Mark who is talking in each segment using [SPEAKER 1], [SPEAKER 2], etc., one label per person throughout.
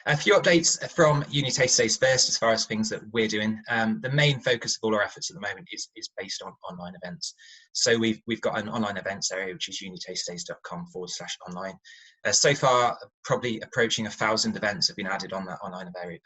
[SPEAKER 1] A few updates from UniTasterDays first, as far as things that we're doing. The main focus of all our efforts at the moment is based on online events. So we've got an online events area, which is unitasterdays.com/online. So far, probably approaching 1,000 events have been added on that online area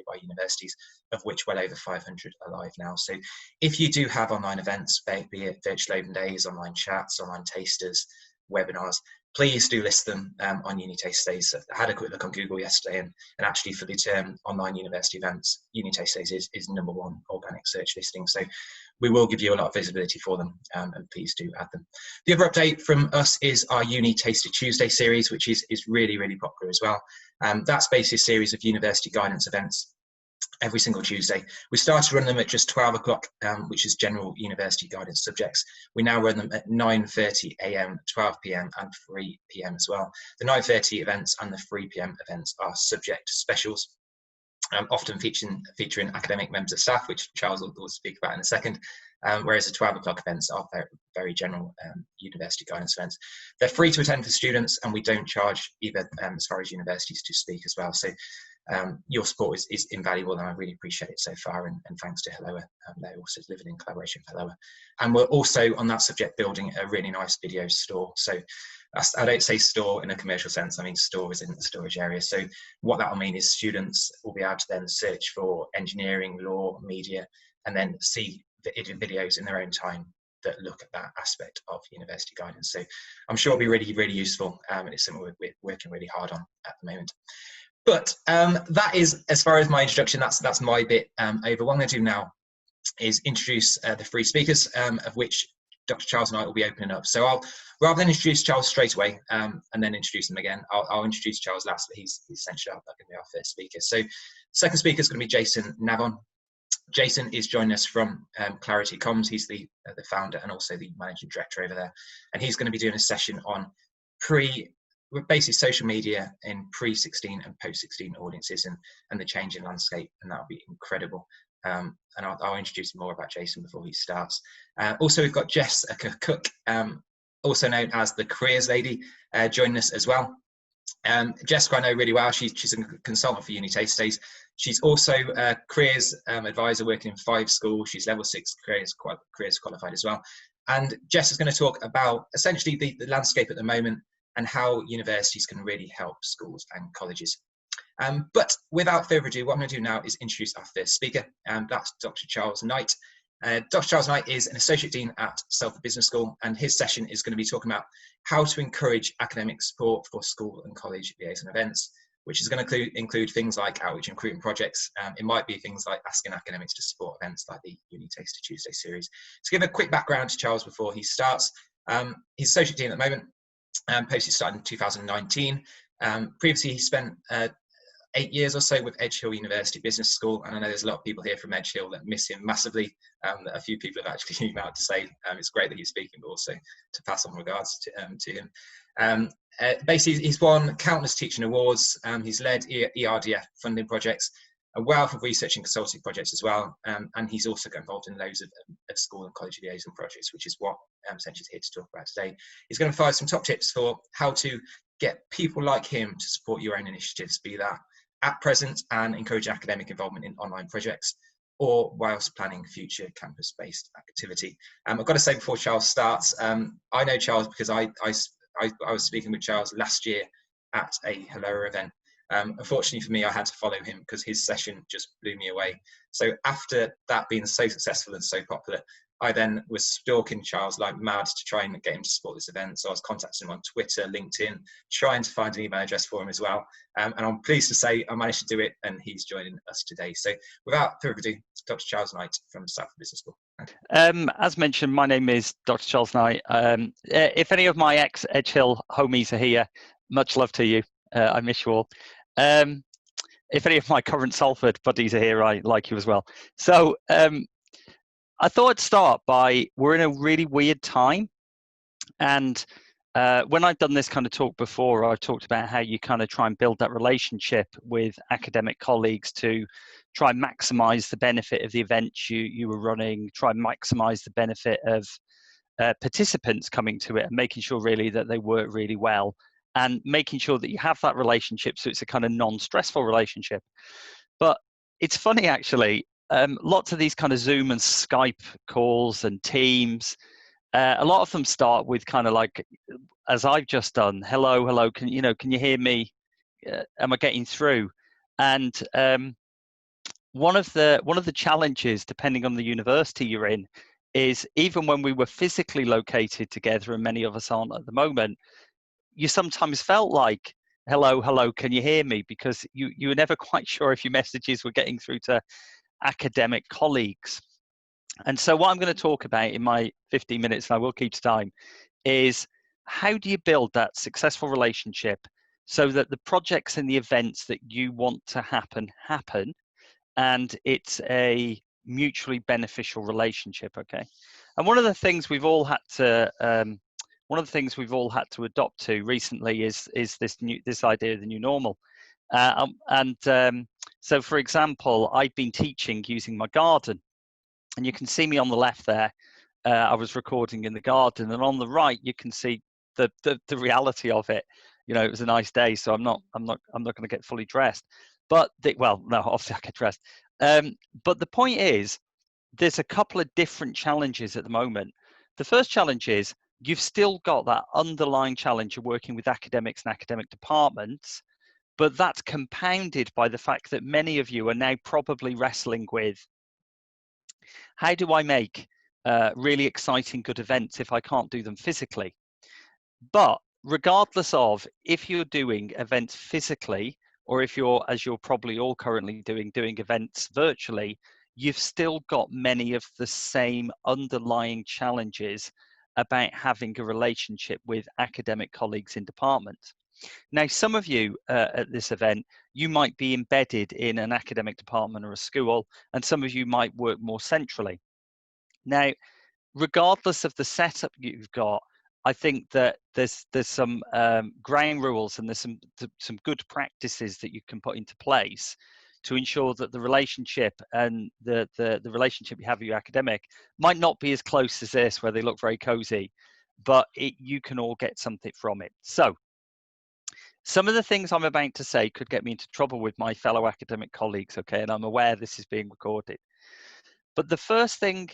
[SPEAKER 1] by universities, of which well over 500 are live now. So if you do have online events, be it virtual open days, online chats, online tasters, webinars, please do list them on UniTasterDays. I had a quick look on Google yesterday, and actually for the term online university events, UniTasterDays is #1 organic search listing. So we will give you a lot of visibility for them, and please do add them. The other update from us is our UniTasterDays series, which is really, really popular as well. That's basically a series of university guidance events every single Tuesday. We started running them at just 12 o'clock, which is general university guidance subjects. We now run them at 9:30 a.m., 12 p.m. and 3 p.m. as well. The 9:30 events and the 3 p.m. events are subject specials, often featuring academic members of staff, which Charles will speak about in a second, whereas the 12 o'clock events are very general university guidance events. They're free to attend for students, and we don't charge either as far as universities to speak as well. So your support is invaluable, and I really appreciate it so far, and thanks to Helloa. They're also living in collaboration with Helloa. And we're also, on that subject, building a really nice video store. So I don't say store in a commercial sense, I mean store is in the storage area. So what that will mean is students will be able to then search for engineering, law, media, and then see the videos in their own time that look at that aspect of university guidance. So I'm sure it'll be really, really useful, and it's something we're working really hard on at the moment. But that is, as far as my introduction, that's my bit over. What I'm going to do now is introduce the three speakers, of which Dr. Charles and I will be opening up. So rather than introduce Charles straight away and then introduce him again, I'll introduce Charles last, but he's essentially going to be our first speaker. So second speaker is going to be Jason Navon. Jason is joining us from Clarity Comms. He's the founder and also the managing director over there. And he's going to be doing a session on basically social media in pre-16 and post-16 audiences and the changing landscape, and that'll be incredible. And I'll introduce more about Jason before he starts. Also, we've got Jessica Cook, also known as the Careers Lady, joining us as well. Jessica I know really well. She's a consultant for UniTasterDays. She's also a careers advisor working in 5 schools. She's level 6 careers qualified as well. And Jess is going to talk about essentially the landscape at the moment and how universities can really help schools and colleges. But without further ado, what I'm going to do now is introduce our first speaker, and that's Dr. Charles Knight. Dr. Charles Knight is an Associate Dean at Salford Business School, and his session is going to be talking about how to encourage academic support for school and college liaison events, which is going to include things like outreach and recruitment projects. It might be things like asking academics to support events like the UniTasterDays series. To give a quick background to Charles before he starts, he's Associate Dean at the moment. Posted started in 2019. Previously, he spent 8 years or so with Edge Hill University Business School, and I know there's a lot of people here from Edge Hill that miss him massively. That a few people have actually emailed to say it's great that he's speaking, but also to pass on regards to him. Basically, he's won countless teaching awards. He's led ERDF funding projects, a wealth of research and consulting projects as well, and he's also got involved in loads of school and college liaison projects, which is what essentially is here to talk about today. He's going to provide some top tips for how to get people like him to support your own initiatives, be that at present and encourage academic involvement in online projects, or whilst planning future campus-based activity. I've got to say before Charles starts, I know Charles because I was speaking with Charles last year at a Helloa event. Unfortunately for me, I had to follow him because his session just blew me away. So after that being so successful and so popular, I then was stalking Charles like mad to try and get him to support this event. So I was contacting him on Twitter, LinkedIn, trying to find an email address for him as well. And I'm pleased to say I managed to do it, and he's joining us today. So without further ado, Dr. Charles Knight from Salford Business School.
[SPEAKER 2] As mentioned, my name is Dr. Charles Knight. If any of my ex-Edge Hill homies are here, much love to you. I miss you all. If any of my current Salford buddies are here, I like you as well. So I thought I'd start by, we're in a really weird time. And when I've done this kind of talk before, I've talked about how you kind of try and build that relationship with academic colleagues to try and maximize the benefit of the events you were running, try and maximize the benefit of participants coming to it and making sure really that they work really well. and making sure that you have that relationship so it's a kind of non-stressful relationship. But it's funny, actually, lots of these kind of Zoom and Skype calls and Teams, a lot of them start with kind of like, as I've just done, hello, can you hear me? Am I getting through? And one of the challenges, depending on the university you're in, is even when we were physically located together, and many of us aren't at the moment, you sometimes felt like, hello, can you hear me? Because you were never quite sure if your messages were getting through to academic colleagues. And so what I'm going to talk about in my 15 minutes, and I will keep to time, is how do you build that successful relationship so that the projects and the events that you want to happen, and it's a mutually beneficial relationship, okay? And one of the things we've all had to adopt to recently is this idea of the new normal. So, for example, I've been teaching using my garden, and you can see me on the left there. I was recording in the garden, and on the right you can see the reality of it. It was a nice day, so I'm not going to get fully dressed. But no, obviously I get dressed. But the point is, there's a couple of different challenges at the moment. The first challenge is you've still got that underlying challenge of working with academics and academic departments, but that's compounded by the fact that many of you are now probably wrestling with, how do I make really exciting, good events if I can't do them physically? But regardless of if you're doing events physically, or if you're, as you're probably all currently doing events virtually, you've still got many of the same underlying challenges about having a relationship with academic colleagues in departments. Now, some of you at this event, you might be embedded in an academic department or a school, and some of you might work more centrally. Now, regardless of the setup you've got, I think that there's some ground rules, and there's some good practices that you can put into place to ensure that the relationship and the relationship you have with your academic might not be as close as this, where they look very cozy, but you can all get something from it. So some of the things I'm about to say could get me into trouble with my fellow academic colleagues, okay? And I'm aware this is being recorded. But the first thing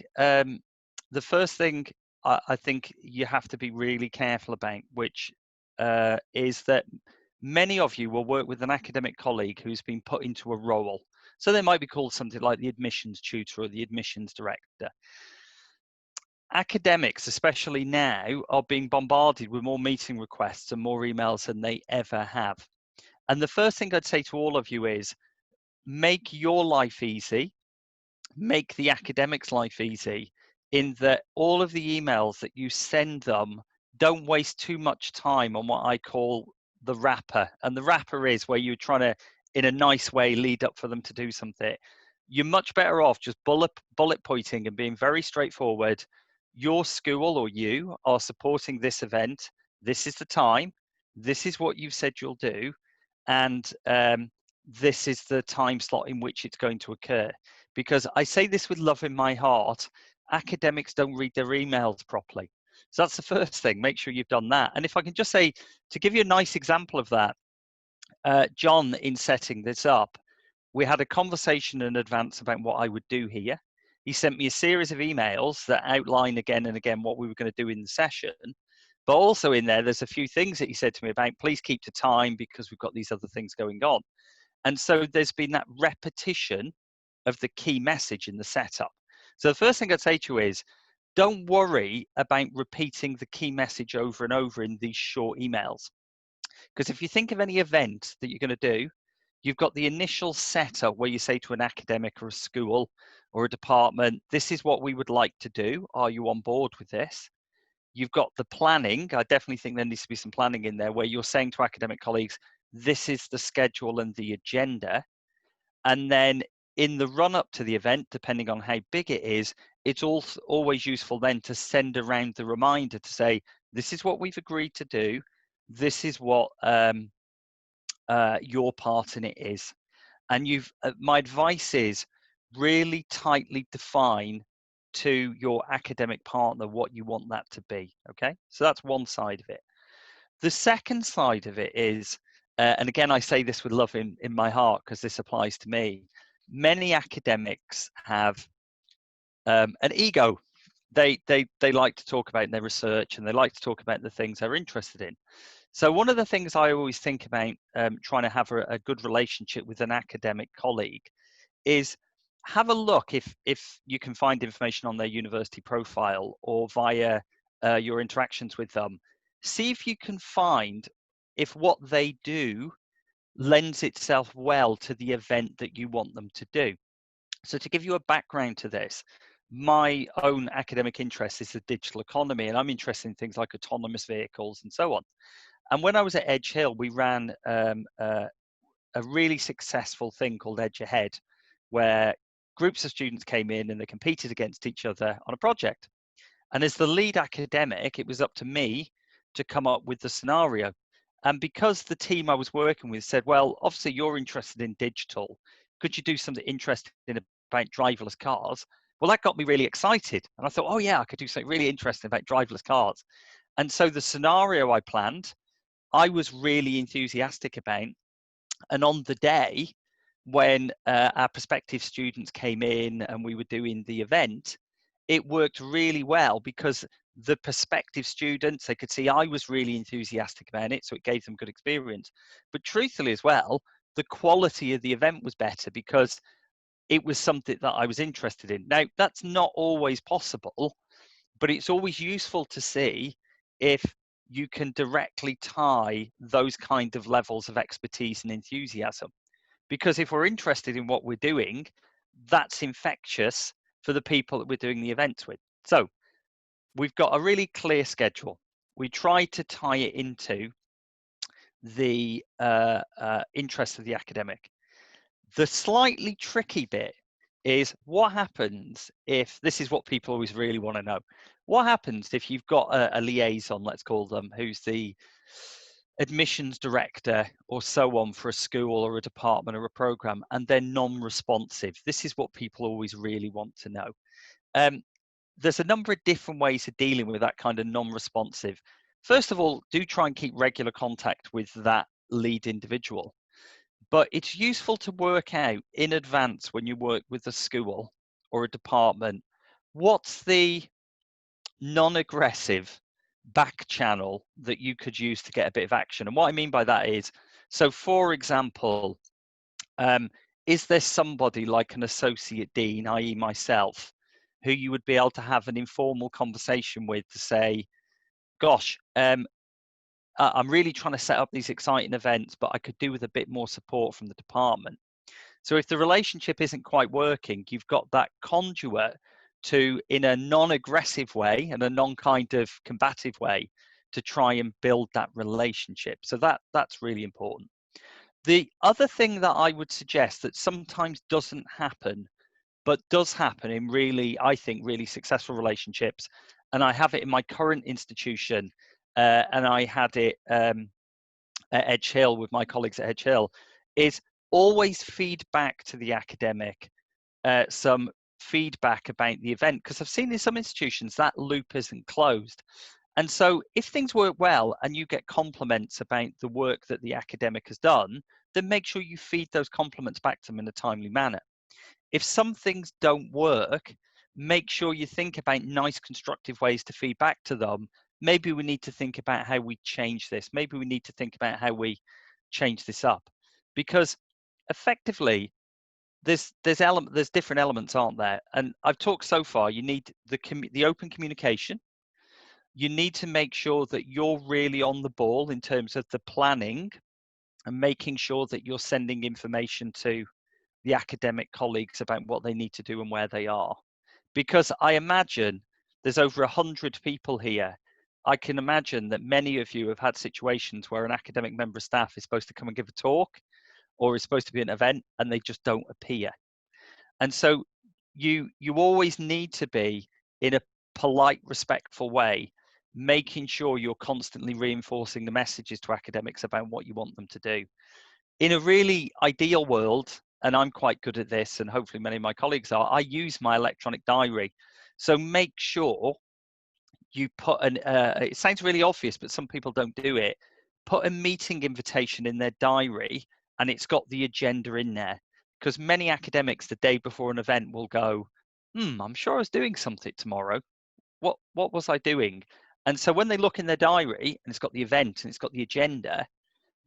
[SPEAKER 2] I think you have to be really careful about, which is that many of you will work with an academic colleague who's been put into a role. So they might be called something like the admissions tutor or the admissions director. Academics, especially now, are being bombarded with more meeting requests and more emails than they ever have. And the first thing I'd say to all of you is, make your life easy, make the academics' life easy, in that all of the emails that you send them, don't waste too much time on what I call the wrapper. And the wrapper is where you're trying to, in a nice way, lead up for them to do something. You're much better off just bullet pointing and being very straightforward. Your school or you are supporting this event. This is the time. This is what you've said you'll do. And this is the time slot in which it's going to occur. Because I say this with love in my heart, academics don't read their emails properly. So that's the first thing. Make sure you've done that. And if I can just say, to give you a nice example of that, John, in setting this up, we had a conversation in advance about what I would do here. He sent me a series of emails that outline again and again what we were going to do in the session. But also in there's a few things that he said to me about, please keep to time because we've got these other things going on. And so there's been that repetition of the key message in the setup. So the first thing I'd say to you is, don't worry about repeating the key message over and over in these short emails. Because if you think of any event that you're going to do, you've got the initial setup where you say to an academic or a school or a department, this is what we would like to do. Are you on board with this? You've got the planning. I definitely think there needs to be some planning in there where you're saying to academic colleagues, this is the schedule and the agenda. And then in the run up to the event, depending on how big it is, it's also always useful then to send around the reminder to say, this is what we've agreed to do. This is what your part in it is. And my advice is really tightly define to your academic partner what you want that to be. Okay, so that's one side of it. The second side of it is, and again, I say this with love in my heart because this applies to me, many academics have an ego. They like to talk about their research, and they like to talk about the things they're interested in. So one of the things I always think about trying to have a good relationship with an academic colleague is have a look if you can find information on their university profile or via your interactions with them. See if you can find if what they do lends itself well to the event that you want them to do. So to give you a background to this, my own academic interest is the digital economy, and I'm interested in things like autonomous vehicles and so on. And when I was at Edge Hill, we ran a really successful thing called Edge Ahead, where groups of students came in and they competed against each other on a project. And as the lead academic, it was up to me to come up with the scenario. And because the team I was working with said, well, obviously you're interested in digital, could you do something interesting about driverless cars? Well, that got me really excited. And I thought, oh yeah, I could do something really interesting about driverless cars. And so the scenario I planned, I was really enthusiastic about. And on the day when our prospective students came in and we were doing the event, it worked really well because the prospective students, they could see I was really enthusiastic about it, so it gave them good experience. But truthfully as well, the quality of the event was better because it was something that I was interested in. Now, that's not always possible, but it's always useful to see if you can directly tie those kind of levels of expertise and enthusiasm. Because if we're interested in what we're doing, that's infectious for the people that we're doing the events with. So we've got a really clear schedule. We try to tie it into the interest of the academic. The slightly tricky bit is what happens if, this is what people always really want to know, what happens if you've got a liaison, let's call them, who's the admissions director or so on for a school or a department or a program, and they're non-responsive? This is what people always really want to know. There's a number of different ways of dealing with that kind of non-responsive. First of all, do try and keep regular contact with that lead individual. But it's useful to work out in advance when you work with a school or a department, what's the non-aggressive back channel that you could use to get a bit of action. And what I mean by that is, so for example, is there somebody like an associate dean, i.e. myself, who you would be able to have an informal conversation with to say, gosh, I'm really trying to set up these exciting events, but I could do with a bit more support from the department. So if the relationship isn't quite working, you've got that conduit to, in a non-aggressive way and a non-kind of combative way, to try and build that relationship. So that's really important. The other thing that I would suggest that sometimes doesn't happen, but does happen in really, I think, really successful relationships, and I have it in my current institution, and I had it at Edge Hill with my colleagues at Edge Hill, is always feed back to the academic some feedback about the event, because I've seen in some institutions that loop isn't closed. And so if things work well and you get compliments about the work that the academic has done, then make sure you feed those compliments back to them in a timely manner. If some things don't work, make sure you think about nice, constructive ways to feed back to them. Maybe we need to think about how we change this. Maybe we need to think about how we change this up. Because effectively, there's different elements, aren't there? And I've talked so far, you need the open communication. You need to make sure that you're really on the ball in terms of the planning and making sure that you're sending information to the academic colleagues about what they need to do and where they are. Because I imagine there's over 100 people here. I can imagine that many of you have had situations where an academic member of staff is supposed to come and give a talk or is supposed to be an event and they just don't appear. And so you always need to be, in a polite, respectful way, making sure you're constantly reinforcing the messages to academics about what you want them to do. In a really ideal world, and I'm quite good at this, and hopefully many of my colleagues are, I use my electronic diary. So make sure you put an, it sounds really obvious, but some people don't do it. Put a meeting invitation in their diary and it's got the agenda in there. Because many academics the day before an event will go, I'm sure I was doing something tomorrow. What was I doing? And so when they look in their diary and it's got the event and it's got the agenda,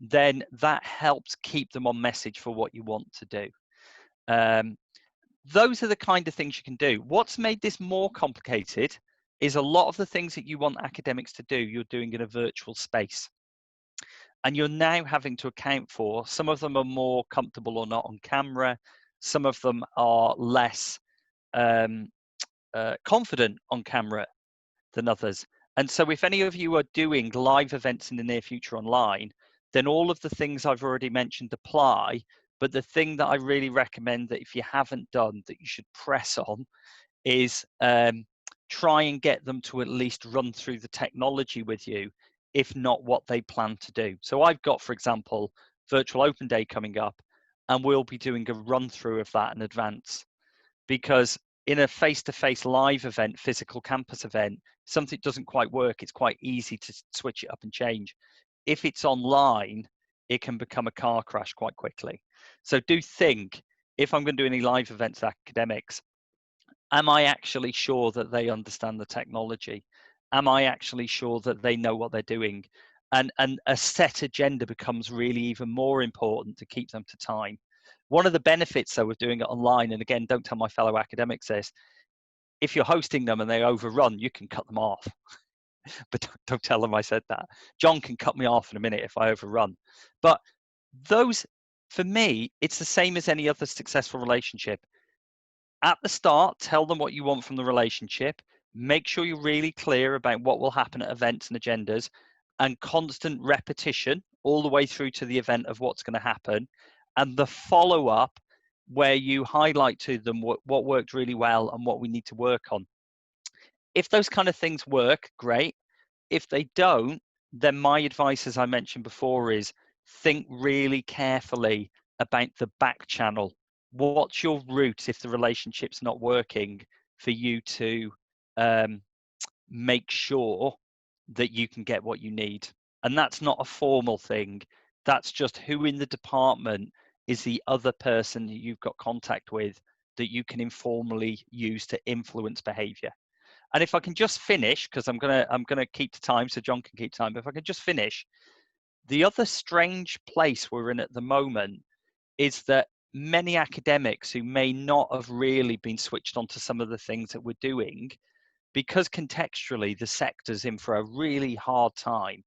[SPEAKER 2] then that helps keep them on message for what you want to do. Those are the kind of things you can do. What's made this more complicated is a lot of the things that you want academics to do, you're doing in a virtual space. And you're now having to account for, some of them are more comfortable or not on camera, some of them are less confident on camera than others. And so if any of you are doing live events in the near future online, then all of the things I've already mentioned apply. But the thing that I really recommend that if you haven't done that you should press on is try and get them to at least run through the technology with you, if not what they plan to do. So I've got, for example, Virtual Open Day coming up, and we'll be doing a run through of that in advance. Because in a face-to-face live event, physical campus event, something doesn't quite work, it's quite easy to switch it up and change. If it's online, it can become a car crash quite quickly. So do think, if I'm going to do any live events with academics, am I actually sure that they understand the technology? Am I actually sure that they know what they're doing? And a set agenda becomes really even more important to keep them to time. One of the benefits, though, of doing it online, and again, don't tell my fellow academics this, if you're hosting them and they overrun, you can cut them off. But don't tell them I said that. John can cut me off in a minute if I overrun. But those, for me, it's the same as any other successful relationship. At the start, tell them what you want from the relationship. Make sure you're really clear about what will happen at events and agendas, and constant repetition all the way through to the event of what's going to happen. And the follow-up where you highlight to them what worked really well and what we need to work on. If those kind of things work, great. If they don't, then my advice, as I mentioned before, is think really carefully about the back channel. What's your route if the relationship's not working for you to make sure that you can get what you need? And that's not a formal thing. That's just who in the department is the other person that you've got contact with that you can informally use to influence behavior. And if I can just finish, because I'm gonna keep the time so John can keep time, but if I can just finish, the other strange place we're in at the moment is that many academics who may not have really been switched on to some of the things that we're doing, because contextually the sector's in for a really hard time,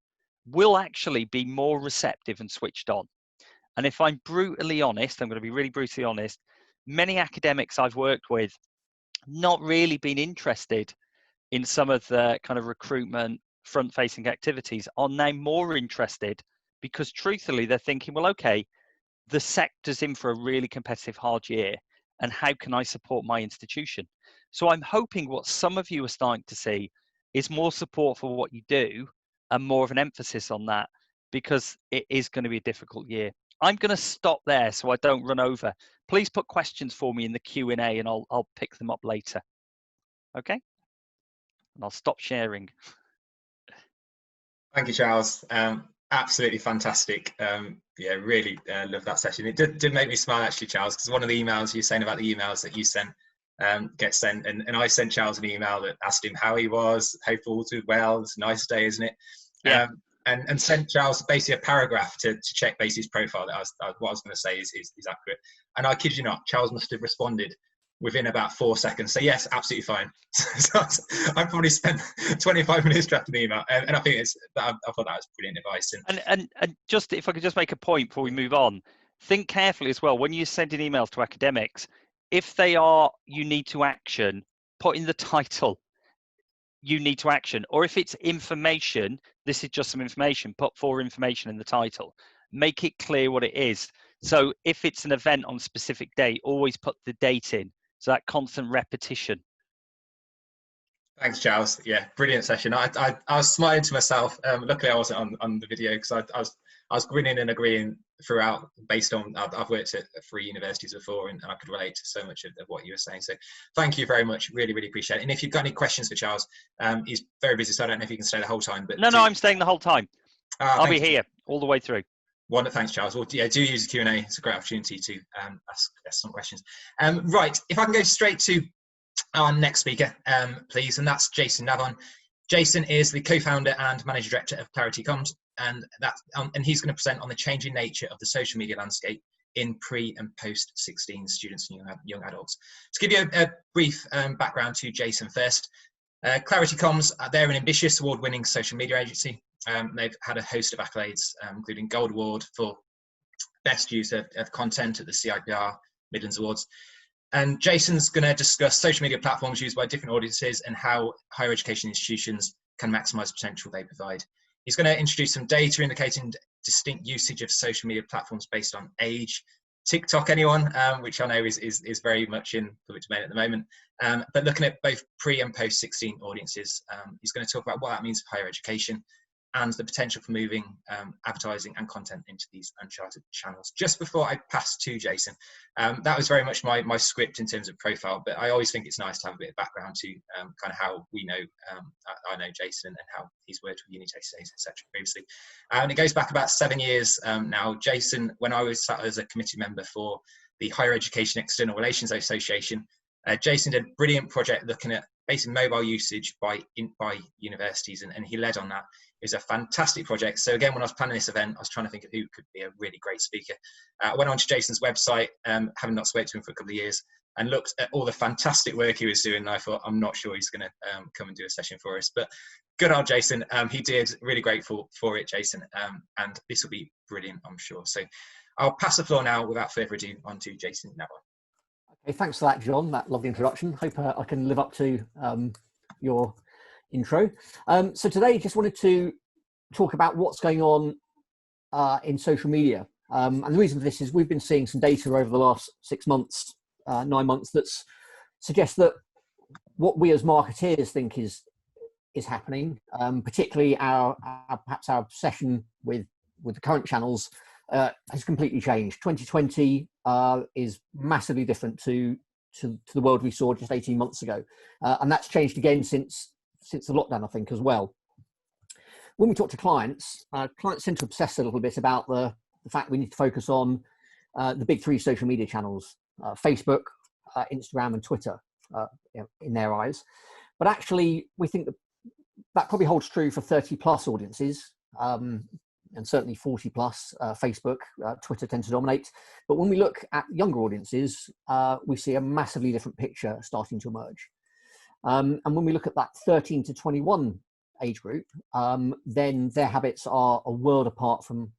[SPEAKER 2] will actually be more receptive and switched on. And if I'm brutally honest, I'm going to be really brutally honest, many academics I've worked with not really been interested in some of the kind of recruitment front-facing activities are now more interested, because truthfully they're thinking, well, okay, the sector's in for a really competitive hard year, and how can I support my institution? So I'm hoping what some of you are starting to see is more support for what you do and more of an emphasis on that, because it is going to be a difficult year. I'm going to stop there so I don't run over. Please put questions for me in the Q&A and I'll pick them up later. Okay? And I'll stop sharing.
[SPEAKER 1] Thank you, Charles. Absolutely fantastic. Yeah, really love that session. It did make me smile, actually, Charles, because one of the emails you're saying about the emails that you sent get sent, and I sent Charles an email that asked him how he was, hope all too well. It's a nice day, isn't it?
[SPEAKER 2] Yeah.
[SPEAKER 1] And sent Charles basically a paragraph to check basically his profile. That what I was going to say is accurate. And I kid you not, Charles must have responded within about 4 seconds. So yes, absolutely fine. So I probably spent 25 minutes drafting the email, and I think I thought that was brilliant advice.
[SPEAKER 2] And just if I could just make a point before we move on, think carefully as well when you're sending emails to academics. If they are you need to action, put in the title you need to action, or if it's information, this is just some information, put for information in the title. Make it clear what it is. So if it's an event on a specific date, always put the date in. So that constant repetition.
[SPEAKER 1] Thanks, Charles. Yeah, brilliant session. I was smiling to myself. Luckily, I wasn't on the video because I was grinning and agreeing throughout. Based on I've worked at 3 universities before, and I could relate to so much of what you were saying. So, thank you very much. Really, really appreciate it. And if you've got any questions for Charles, he's very busy, so I don't know if he can stay the whole time. But
[SPEAKER 2] No, I'm staying the whole time. I'll be here all the way through.
[SPEAKER 1] Thanks, Charles. Well, yeah, do use the Q&A. It's a great opportunity to ask some questions. Right, if I can go straight to our next speaker, please, and that's Jason Navon. Jason is the co-founder and managing director of Clarity Comms, and he's going to present on the changing nature of the social media landscape in pre and post 16 students and young adults. To give you a brief background to Jason first, Clarity Comms, they're an ambitious award-winning social media agency. They've had a host of accolades, including Gold Award for Best Use of Content at the CIPR Midlands Awards. And Jason's going to discuss social media platforms used by different audiences and how higher education institutions can maximise the potential they provide. He's going to introduce some data indicating distinct usage of social media platforms based on age. TikTok, anyone, which I know is very much in public domain at the moment, but looking at both pre and post 16 audiences. He's going to talk about what that means for higher education and the potential for moving advertising and content into these uncharted channels. Just before I pass to Jason, that was very much my script in terms of profile, but I always think it's nice to have a bit of background to kind of how we know, I know Jason and how he's worked with UniTasterDays, etc. previously. And it goes back about 7 years now. Jason, when I was sat as a committee member for the Higher Education External Relations Association, Jason did a brilliant project looking at basic mobile usage by universities, and he led on that. It was a fantastic project. So again, when I was planning this event, I was trying to think of who could be a really great speaker. I went on to Jason's website, having not spoken to him for a couple of years, and looked at all the fantastic work he was doing. And I thought, I'm not sure he's going to come and do a session for us. But good old Jason, he did. Really grateful for it, Jason. And this will be brilliant, I'm sure. So I'll pass the floor now, without further ado, on to Jason Navon.
[SPEAKER 3] Okay, thanks for that, John. That lovely introduction. Hope I can live up to your intro. So today, just wanted to talk about what's going on in social media. And the reason for this is we've been seeing some data over the last 6 months, 9 months, that suggests that what we as marketeers think is happening, particularly perhaps our obsession with the current channels, has completely changed. 2020 is massively different to the world we saw just 18 months ago, and that's changed again since the lockdown, I think, as well. When we talk to clients, clients tend to obsess a little bit about the fact we need to focus on the big 3 social media channels: Facebook, Instagram, and Twitter, in their eyes. But actually, we think that probably holds true for 30+ audiences, and certainly 40+. Facebook, Twitter tend to dominate. But when we look at younger audiences, we see a massively different picture starting to emerge. And when we look at that 13 to 21 age group, then their habits are a world apart from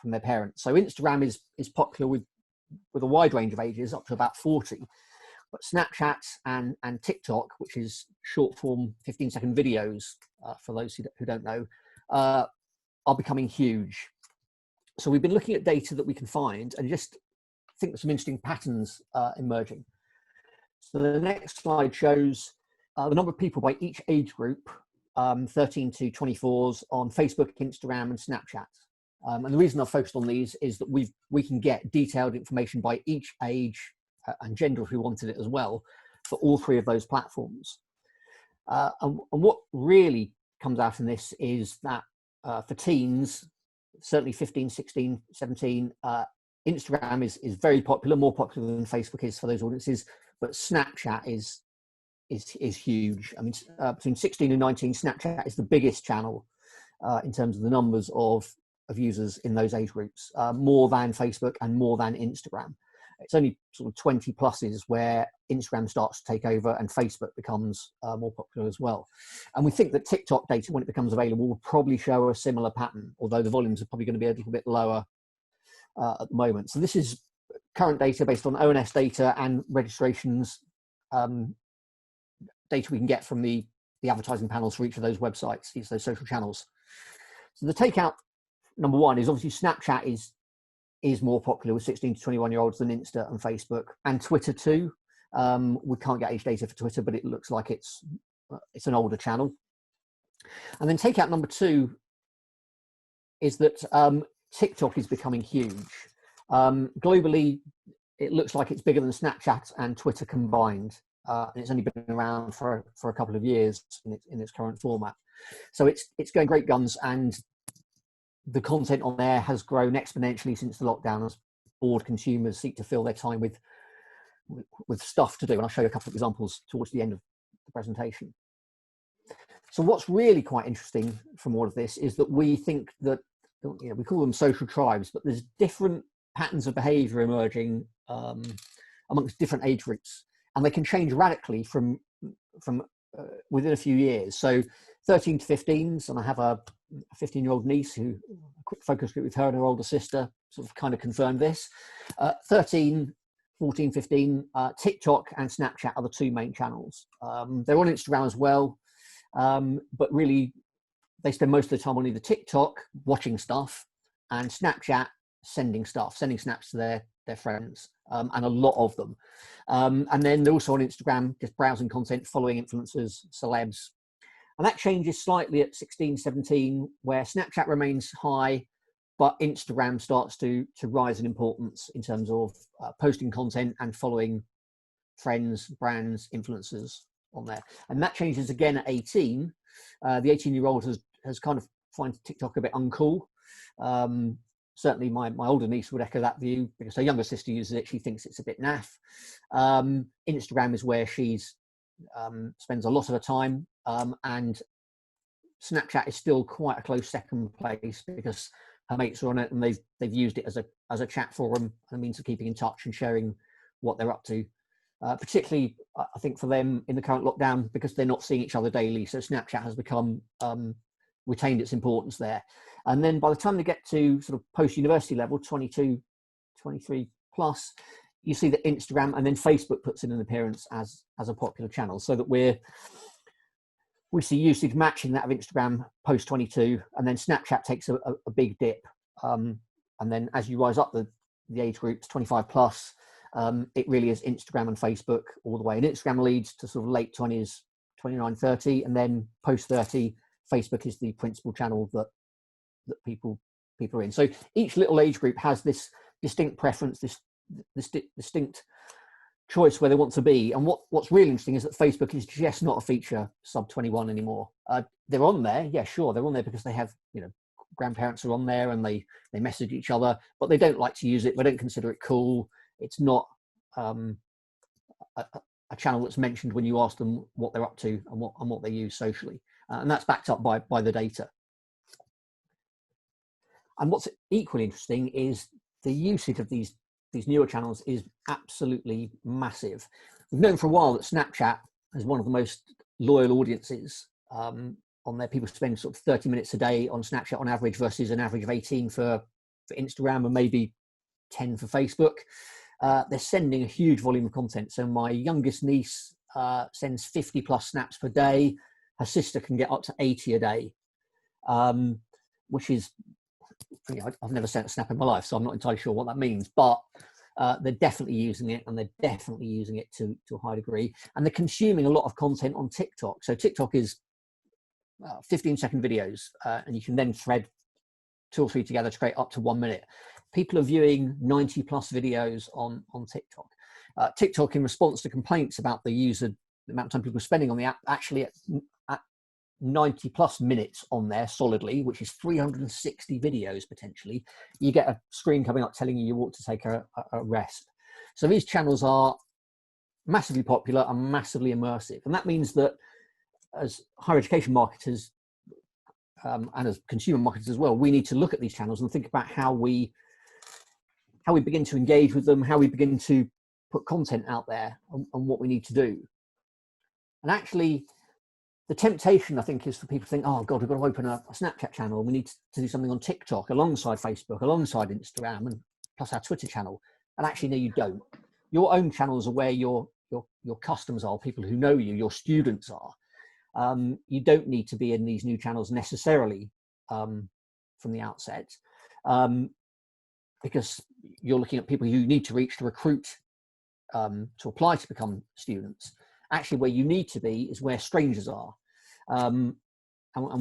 [SPEAKER 3] their parents. So Instagram is popular with a wide range of ages, up to about 40. But Snapchat and TikTok, which is short form 15-second videos, for those who don't know, are becoming huge. So we've been looking at data that we can find and just think there's some interesting patterns emerging. So the next slide shows the number of people by each age group, 13 to 24s, on Facebook, Instagram, and Snapchat. And the reason I've focused on these is that we can get detailed information by each age and gender, if we wanted it as well, for all 3 of those platforms. And what really comes out in this is that for teens, certainly 15, 16, 17, Instagram is very popular, more popular than Facebook is for those audiences, but Snapchat is huge. I mean, between 16 and 19, Snapchat is the biggest channel in terms of the numbers of users in those age groups, more than Facebook and more than Instagram. It's only sort of 20+ where Instagram starts to take over and Facebook becomes more popular as well. And we think that TikTok data, when it becomes available, will probably show a similar pattern, although the volumes are probably going to be a little bit lower at the moment. So this is current data based on ONS data and registrations data we can get from the advertising panels for each of those websites, those social channels. So the takeout, number one, is obviously Snapchat is more popular with 16 to 21-year-olds than Insta and Facebook, and Twitter too. We can't get age data for Twitter, but it looks like it's it's an older channel. And then takeout number 2 is that TikTok is becoming huge. Globally, it looks like it's bigger than Snapchat and Twitter combined. And it's only been around for a couple of years in its current format. So it's going great guns, and the content on there has grown exponentially since the lockdown as bored consumers seek to fill their time with stuff to do. And I'll show you a couple of examples towards the end of the presentation. So what's really quite interesting from all of this is that we think that, you know, we call them social tribes, but there's different patterns of behavior emerging amongst different age groups, and they can change radically from within a few years. So 13 to 15s, and I have a 15-year-old niece who, a quick focus group with her and her older sister sort of kind of confirmed this. 13, 14, 15, TikTok and Snapchat are the 2 main channels. They're on Instagram as well, but really they spend most of the time on either TikTok watching stuff and Snapchat sending snaps to their friends, and a lot of them. And then they're also on Instagram, just browsing content, following influencers, celebs. And that changes slightly at 16, 17, where Snapchat remains high, but Instagram starts to rise in importance in terms of posting content and following friends, brands, influencers on there. And that changes again at 18. The 18-year-old has kind of finds TikTok a bit uncool. Certainly my older niece would echo that view, because her younger sister uses it. She thinks it's a bit naff. Instagram is where she's spends a lot of her time, and Snapchat is still quite a close second place because her mates are on it and they've used it as a chat forum and a means of keeping in touch and sharing what they're up to. Particularly, I think, for them in the current lockdown, because they're not seeing each other daily. So Snapchat has become retained its importance there. And then by the time they get to sort of post-university level, 22, 23 plus, you see that Instagram and then Facebook puts in an appearance as a popular channel, so that we see usage matching that of Instagram post 22, and then Snapchat takes a big dip. And then as you rise up the age groups, 25 plus, it really is Instagram and Facebook all the way. And Instagram leads to sort of late 20s, 29, 30, and then post 30, Facebook is the principal channel that people are in. So each little age group has this distinct preference, this distinct choice where they want to be. And what's really interesting is that Facebook is just not a feature sub 21 anymore. They're on there, yeah, sure, they're on there because they have, you know, grandparents are on there and they message each other, but they don't like to use it. They don't consider it cool. It's not a channel that's mentioned when you ask them what they're up to and what they use socially, and that's backed up by the data. And what's equally interesting is the usage of these newer channels is absolutely massive. We've known for a while that Snapchat is one of the most loyal audiences on there. People spend sort of 30 minutes a day on Snapchat on average, versus an average of 18 for Instagram and maybe 10 for Facebook. They're sending a huge volume of content. So my youngest niece sends 50 plus snaps per day. Her sister can get up to 80 a day, which is, you know, I've never sent a snap in my life, so I'm not entirely sure what that means, but they're definitely using it, and they're definitely using it to a high degree. And they're consuming a lot of content on TikTok. So TikTok is 15-second videos, and you can then thread 2 or 3 together to create up to 1 minute. People are viewing 90 plus videos on TikTok. TikTok, in response to complaints about the amount of time people are spending on the app, actually at 90 plus minutes on there solidly, which is 360 videos potentially, you get a screen coming up telling you ought to take a rest. So these channels are massively popular and massively immersive, and that means that as higher education marketers and as consumer marketers as well, we need to look at these channels and think about how we begin to engage with them, how we begin to put content out there, and what we need to do. And actually, the temptation, I think, is for people to think, oh God, we've got to open a Snapchat channel and we need to do something on TikTok alongside Facebook, alongside Instagram, and plus our Twitter channel. And actually, no, you don't. Your own channels are where your customers are, people who know you, your students are. You don't need to be in these new channels necessarily from the outset, because you're looking at people you need to reach to recruit, to apply to become students. Actually, where you need to be is where strangers are. And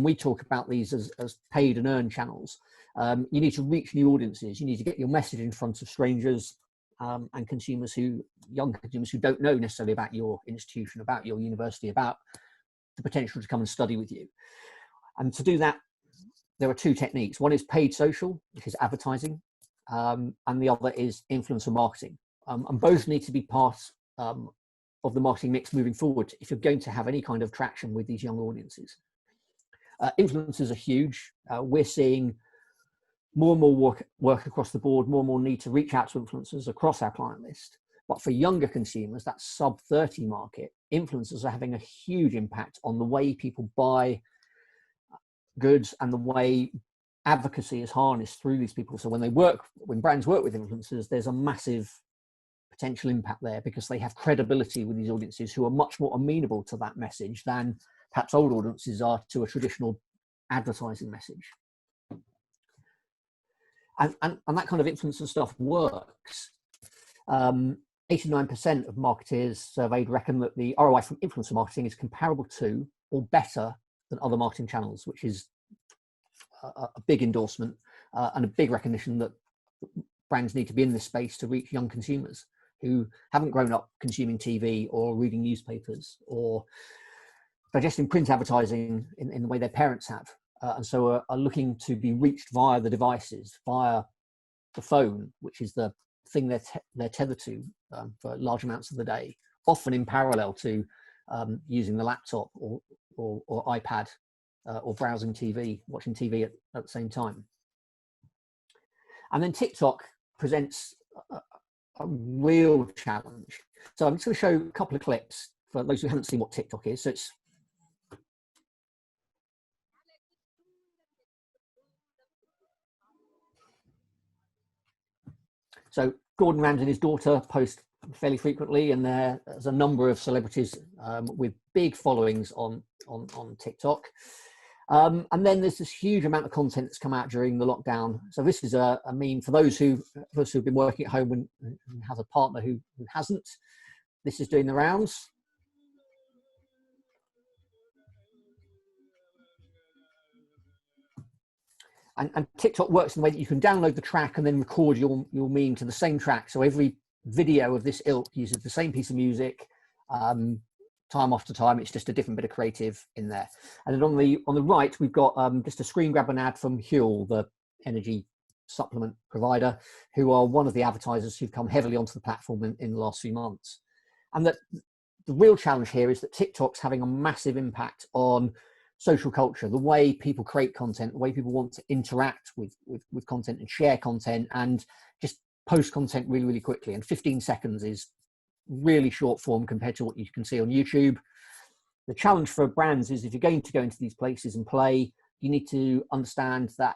[SPEAKER 3] we talk about these as paid and earned channels. You need to reach new audiences. You need to get your message in front of strangers and young consumers who don't know necessarily about your institution, about your university, about the potential to come and study with you. And to do that, there are two techniques. One is paid social, which is advertising, and the other is influencer marketing. And both need to be part of the marketing mix moving forward if you're going to have any kind of traction with these young audiences. Influencers are huge. We're seeing more and more work across the board, more and more need to reach out to influencers across our client list. But for younger consumers, that sub 30 market, influencers are having a huge impact on the way people buy goods and the way advocacy is harnessed through these people. So when brands work with influencers, there's a massive potential impact there because they have credibility with these audiences who are much more amenable to that message than perhaps old audiences are to a traditional advertising message. And that kind of influencer stuff works. 89% of marketeers surveyed reckon that the ROI from influencer marketing is comparable to or better than other marketing channels, which is a big endorsement and a big recognition that brands need to be in this space to reach young consumers who haven't grown up consuming TV or reading newspapers or digesting print advertising in the way their parents have. And so are looking to be reached via the devices, via the phone, which is the thing they're tethered to for large amounts of the day, often in parallel to using the laptop or iPad or browsing TV, watching TV at the same time. And then TikTok presents a real challenge. So I'm just going to show a couple of clips for those who haven't seen what TikTok is. So Gordon Ramsay and his daughter post fairly frequently, and there's a number of celebrities with big followings on TikTok. And then there's this huge amount of content that's come out during the lockdown. So this is a meme for those of us who've been working at home and have a partner who hasn't. This is doing the rounds. And TikTok works in the way that you can download the track and then record your meme to the same track. So every video of this ilk uses the same piece of music, time after time. It's just a different bit of creative in there. And then on the right, we've got just a screen grab and ad from Huel, the energy supplement provider, who are one of the advertisers who've come heavily onto the platform in the last few months. And that the real challenge here is that TikTok's having a massive impact on social culture, the way people create content, the way people want to interact with content and share content and just post content really, really quickly. And 15 seconds is really short form compared to what you can see on YouTube. The challenge for brands is if you're going to go into these places and play, you need to understand that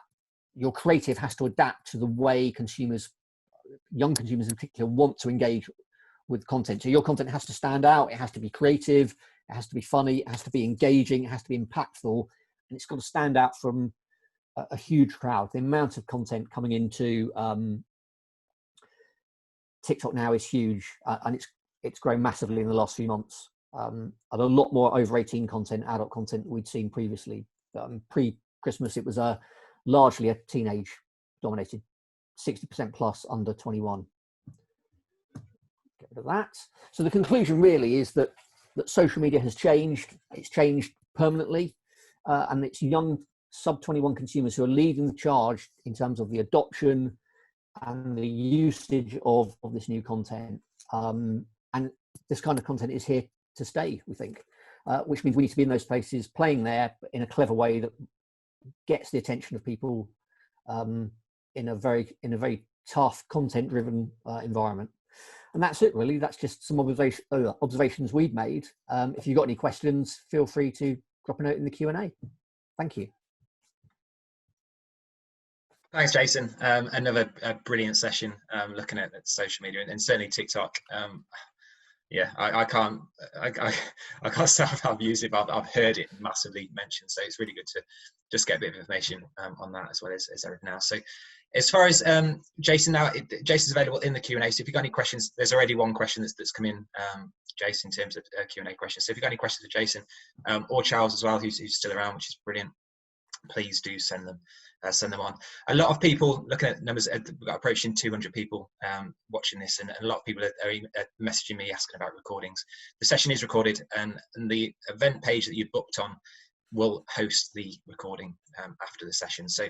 [SPEAKER 3] your creative has to adapt to the way consumers, young consumers in particular, want to engage with content. So your content has to stand out, it has to be creative, it has to be funny, it has to be engaging, it has to be impactful, and it's got to stand out from a huge crowd. The amount of content coming into TikTok now is huge, and it's grown massively in the last few months. And a lot more over 18 content, adult content we'd seen previously. Pre-Christmas, it was largely a teenage dominated, 60% plus under 21. Get rid of that. So the conclusion really is that social media has changed. It's changed permanently, and it's young sub-21 consumers who are leading the charge in terms of the adoption and the usage of this new content. And this kind of content is here to stay, we think, which means we need to be in those places playing there in a clever way that gets the attention of people in a very tough content-driven environment. And that's it, really. That's just some observations we've made. If you've got any questions, feel free to drop a note in the Q&A. Thank you.
[SPEAKER 1] Thanks, Jason. Another brilliant session looking at social media and certainly TikTok. Yeah, I can't say I've used it, but I've heard it massively mentioned. So it's really good to just get a bit of information on that as well as everything else. So as far as Jason now, Jason's available in the Q&A. So if you've got any questions, there's already one question that's come in, Jason, in terms of Q&A questions. So if you've got any questions for Jason or Charles as well, who's still around, which is brilliant, please do send them on. A lot of people, looking at numbers, we've got approaching 200 people watching this, and a lot of people are messaging me asking about recordings. The session is recorded, and the event page that you booked on will host the recording after the session. So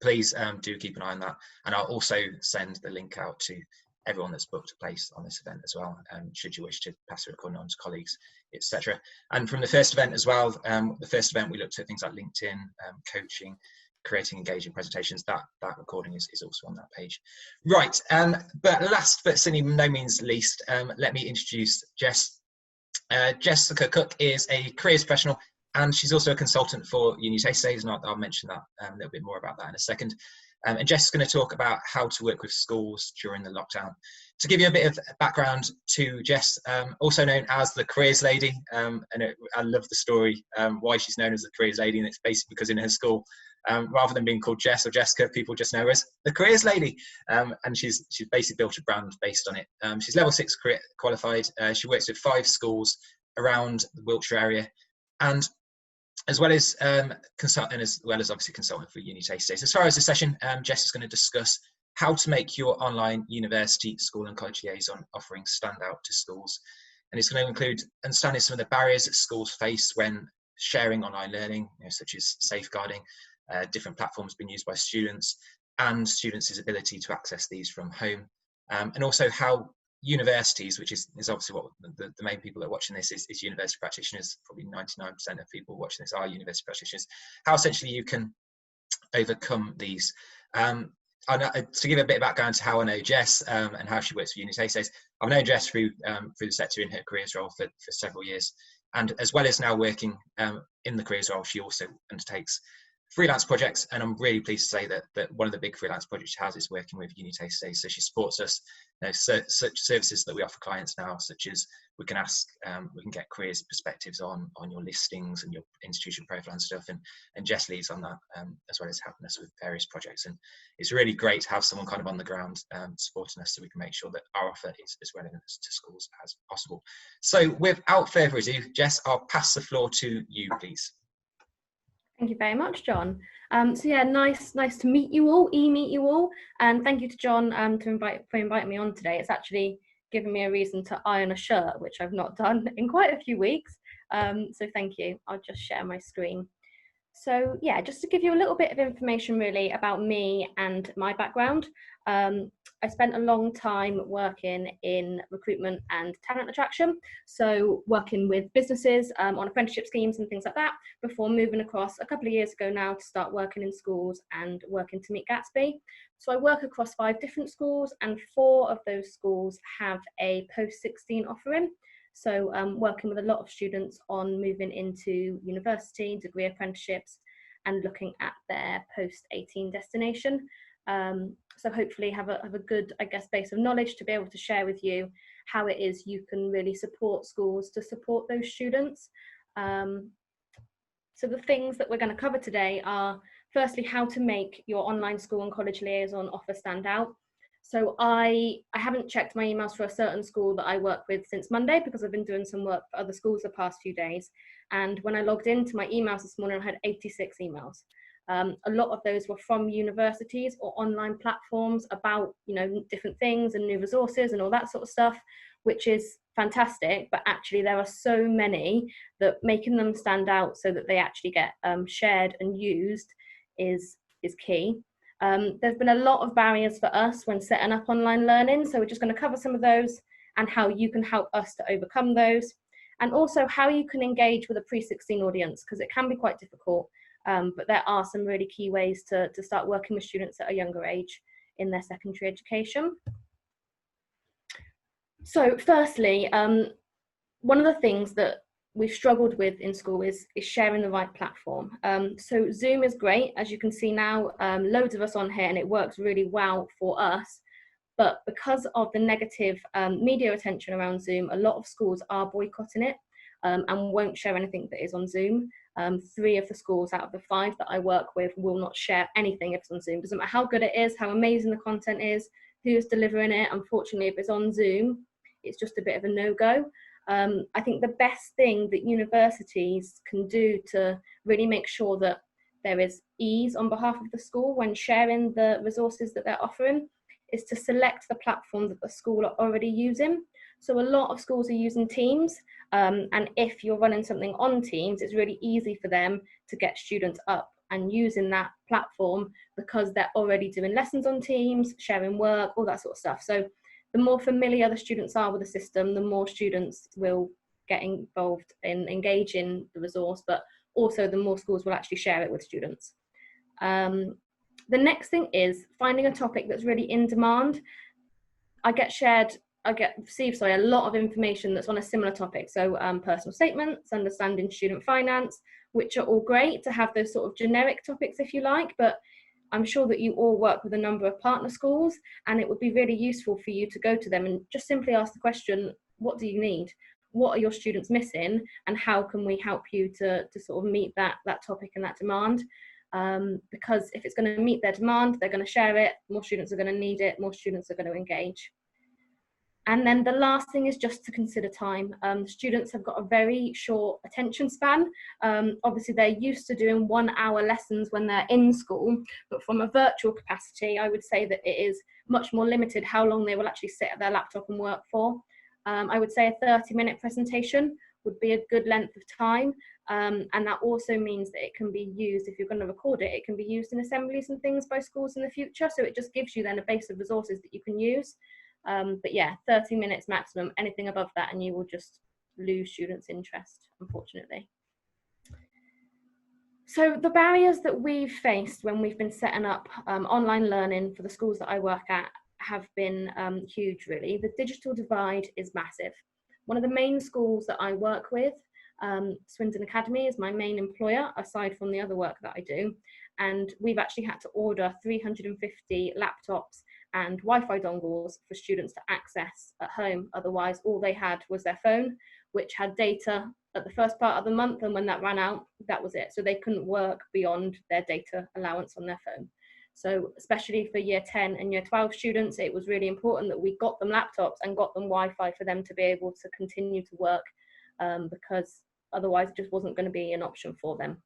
[SPEAKER 1] please do keep an eye on that, and I'll also send the link out to everyone that's booked a place on this event as well, should you wish to pass the recording on to colleagues, etc. And from the first event as well, the first event we looked at things like LinkedIn, coaching, creating engaging presentations. That recording is also on that page. Right, but last but certainly no means least, let me introduce Jess. Jessica Cook is a careers professional, and she's also a consultant for UniTasterDays, and I'll mention that a little bit more about that in a second. And Jess is going to talk about how to work with schools during the lockdown. To give you a bit of background to Jess, also known as the Careers Lady, and I love the story why she's known as the Careers Lady, and it's basically because in her school, rather than being called Jess or Jessica, people just know her as the Careers Lady, and she's basically built a brand based on it. She's level 6 career qualified. She works with 5 schools around the Wiltshire area, and as well as obviously consultant for UniTasterDays. As far as the session, Jess is going to discuss how to make your online university, school and college liaison offering stand out to schools. And it's going to include understanding some of the barriers that schools face when sharing online learning, such as safeguarding, different platforms being used by students, and students' ability to access these from home. And also how universities, which is obviously what the main people that are watching this is university practitioners. Probably 99% of people watching this are university practitioners. How essentially you can overcome these. To give a bit of background to how I know Jess and how she works for UniTasterDays, I've known Jess through the sector in her careers role for several years, and as well as now working in the careers role, she also undertakes freelance projects, and I'm really pleased to say that one of the big freelance projects she has is working with UniTasterDays. So she supports us, such services that we offer clients now, such as we can get careers perspectives on your listings and your institution profile and stuff, and Jess leads on that, as well as helping us with various projects. And it's really great to have someone kind of on the ground supporting us, so we can make sure that our offer is as relevant to schools as possible. So without further ado, Jess, I'll pass the floor to you, please.
[SPEAKER 4] Thank you very much, John. So yeah, nice to meet you all, meet you all, and thank you to John for inviting me on today. It's actually given me a reason to iron a shirt, which I've not done in quite a few weeks. So thank you. I'll just share my screen. So yeah, just to give you a little bit of information really about me and my background. I spent a long time working in recruitment and talent attraction, so working with businesses on apprenticeship schemes and things like that, before moving across a couple of years ago now to start working in schools and working to meet Gatsby. So I work across 5 different schools, and 4 of those schools have a post-16 offering. So working with a lot of students on moving into university, degree apprenticeships, and looking at their post-18 destination. So hopefully have a good, I guess, base of knowledge to be able to share with you how it is you can really support schools to support those students. So the things that we're going to cover today are, firstly, how to make your online school and college liaison offer stand out. So I haven't checked my emails for a certain school that I work with since Monday, because I've been doing some work for other schools the past few days. And when I logged into my emails this morning, I had 86 emails. A lot of those were from universities or online platforms about, different things and new resources and all that sort of stuff, which is fantastic. But actually there are so many that making them stand out so that they actually get shared and used is key. There's been a lot of barriers for us when setting up online learning, so we're just going to cover some of those and how you can help us to overcome those, and also how you can engage with a pre-16 audience, because it can be quite difficult, but there are some really key ways to start working with students at a younger age in their secondary education. So firstly, one of the things that we've struggled with in school is sharing the right platform. So Zoom is great, as you can see now, loads of us on here, and it works really well for us. But because of the negative media attention around Zoom, a lot of schools are boycotting it and won't share anything that is on Zoom. 3 of the schools out of the 5 that I work with will not share anything if it's on Zoom. Doesn't matter how good it is, how amazing the content is, who's delivering it. Unfortunately, if it's on Zoom, it's just a bit of a no-go. I think the best thing that universities can do to really make sure that there is ease on behalf of the school when sharing the resources that they're offering is to select the platform that the school are already using. So a lot of schools are using Teams, and if you're running something on Teams, it's really easy for them to get students up and using that platform because they're already doing lessons on Teams, sharing work, all that sort of stuff. So the more familiar the students are with the system, the more students will get involved in engaging the resource, but also the more schools will actually share it with students. The next thing is finding a topic that's really in demand. I receive a lot of information that's on a similar topic. So personal statements, understanding student finance, which are all great to have those sort of generic topics if you like, but I'm sure that you all work with a number of partner schools, and it would be really useful for you to go to them and just simply ask the question, what do you need? What are your students missing? And how can we help you to sort of meet that topic and that demand? Because if it's going to meet their demand, they're going to share it, more students are going to need it, more students are going to engage. And then the last thing is just to consider time. Students have got a very short attention span. Obviously, they're used to doing 1-hour lessons when they're in school, but from a virtual capacity, I would say that it is much more limited how long they will actually sit at their laptop and work for. I would say a 30-minute presentation would be a good length of time. And that also means that it can be used, if you're going to record it, it can be used in assemblies and things by schools in the future. So it just gives you then a base of resources that you can use. But yeah, 30 minutes maximum, anything above that and you will just lose students' interest, unfortunately. So the barriers that we've faced when we've been setting up online learning for the schools that I work at have been huge, really. The digital divide is massive. One of the main schools that I work with, Swindon Academy, is my main employer, aside from the other work that I do. And we've actually had to order 350 laptops and Wi-Fi dongles for students to access at home. Otherwise, all they had was their phone, which had data at the first part of the month, and when that ran out, that was it. So they couldn't work beyond their data allowance on their phone. So especially for year 10 and year 12 students, it was really important that we got them laptops and got them Wi-Fi for them to be able to continue to work, because otherwise it just wasn't going to be an option for them.